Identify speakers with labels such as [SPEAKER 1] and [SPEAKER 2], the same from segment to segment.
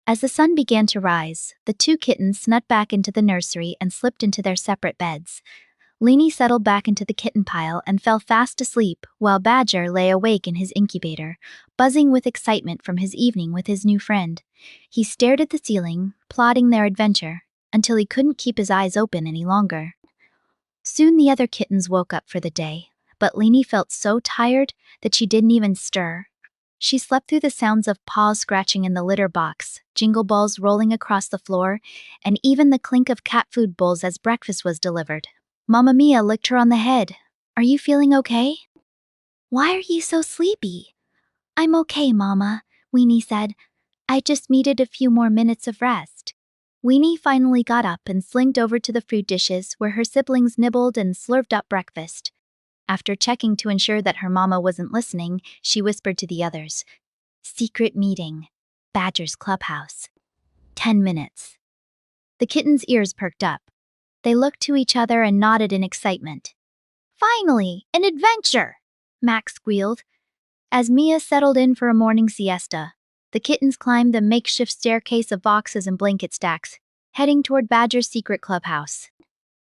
[SPEAKER 1] As the sun began to rise, the two kittens snuck back into the nursery and slipped into their separate beds. Leanie settled back into the kitten pile and fell fast asleep, while Badger lay awake in his incubator, buzzing with excitement from his evening with his new friend. He stared at the ceiling, plotting their adventure, until he couldn't keep his eyes open any longer. Soon the other kittens woke up for the day, but Leanie felt so tired that she didn't even stir. She slept through the sounds of paws scratching in the litter box, jingle balls rolling across the floor, and even the clink of cat food bowls as breakfast was delivered. Mamma Mia licked her on the head. "Are you feeling okay?" "Why are you so sleepy?" "I'm okay, Mama," Weenie said. "I just needed a few more minutes of rest." Weenie finally got up and slinked over to the fruit dishes where her siblings nibbled and slurped up breakfast. After checking to ensure that her mama wasn't listening, she whispered to the others, "Secret meeting. Badger's clubhouse. 10 minutes." The kittens' ears perked up. They looked to each other and nodded in excitement. "Finally, an adventure!" Max squealed. As Mia settled in for a morning siesta, the kittens climbed the makeshift staircase of boxes and blanket stacks, heading toward Badger's secret clubhouse.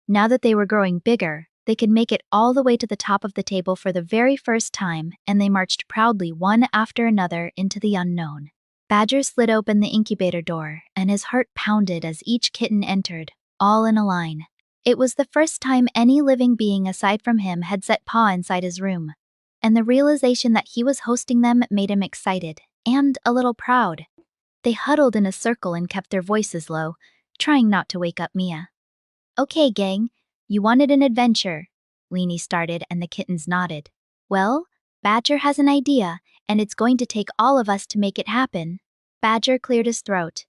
[SPEAKER 1] Now that they were growing bigger, they could make it all the way to the top of the table for the very first time, and they marched proudly one after another into the unknown. Badger slid open the incubator door, and his heart pounded as each kitten entered, all in a line. It was the first time any living being aside from him had set paw inside his room, and the realization that he was hosting them made him excited and a little proud. They huddled in a circle and kept their voices low, trying not to wake up Mia. "Okay, gang, you wanted an adventure," Leanie started, and the kittens nodded. "Well, Badger has an idea, and it's going to take all of us to make it happen." Badger cleared his throat.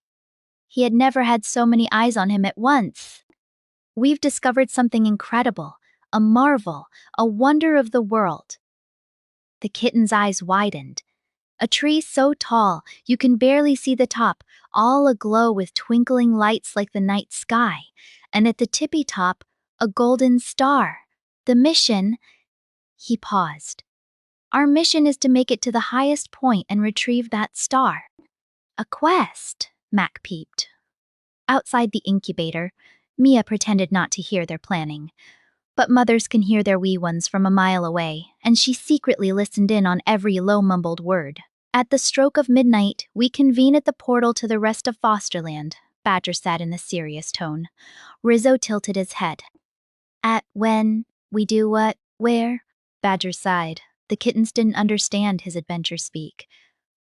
[SPEAKER 1] He had never had so many eyes on him at once. "We've discovered something incredible, a marvel, a wonder of the world." The kitten's eyes widened. A tree so tall you can barely see the top, all aglow with twinkling lights like the night sky, and at the tippy top, a golden star. The mission... He paused. "Our mission is to make it to the highest point and retrieve that star." "A quest," Mac peeped. Outside the incubator, Mia pretended not to hear their planning. But mothers can hear their wee ones from a mile away, and she secretly listened in on every low-mumbled word. "At the stroke of midnight, we convene at the portal to the rest of Fosterland," Badger said in a serious tone. Rizzo tilted his head. "At when? We do what? Where?" Badger sighed. The kittens didn't understand his adventure speak.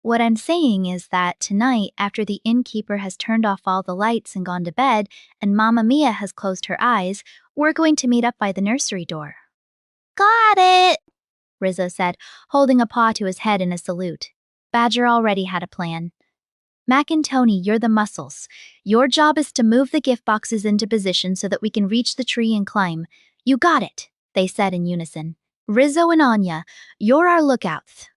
[SPEAKER 1] "What I'm saying is that tonight, after the innkeeper has turned off all the lights and gone to bed, and Mamma Mia has closed her eyes, we're going to meet up by the nursery door." "Got it!" Rizzo said, holding a paw to his head in a salute. Badger already had a plan. "Mac and Tony, you're the muscles. Your job is to move the gift boxes into position so that we can reach the tree and climb." "You got it," they said in unison. "Rizzo and Anya, you're our lookouts.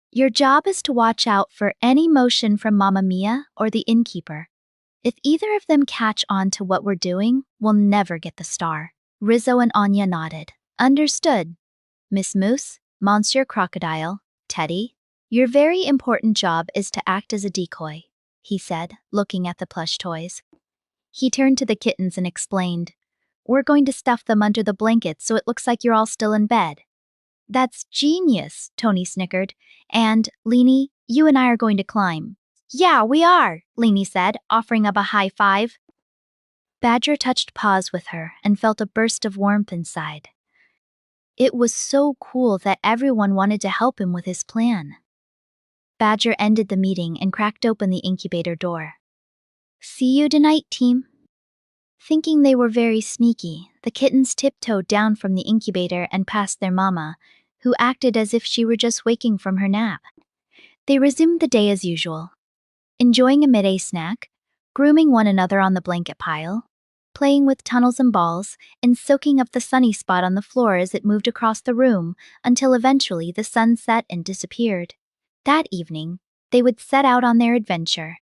[SPEAKER 1] Your job is to watch out for any motion from Mamma Mia or the innkeeper. If either of them catch on to what we're doing, we'll never get the star." Rizzo and Anya nodded. "Understood. Miss Moose, Monsieur Crocodile, Teddy, your very important job is to act as a decoy," he said, looking at the plush toys. He turned to the kittens and explained, "We're going to stuff them under the blankets so it looks like you're all still in bed." "That's genius," Tony snickered. "And, Leanie, you and I are going to climb." "Yeah, we are," Leanie said, offering up a high five. Badger touched paws with her and felt a burst of warmth inside. It was so cool that everyone wanted to help him with his plan. Badger ended the meeting and cracked open the incubator door. "See you tonight, team." Thinking they were very sneaky, the kittens tiptoed down from the incubator and past their mama, who acted as if she were just waking from her nap. They resumed the day as usual, enjoying a midday snack, grooming one another on the blanket pile, playing with tunnels and balls, and soaking up the sunny spot on the floor as it moved across the room, until eventually the sun set and disappeared. That evening, they would set out on their adventure.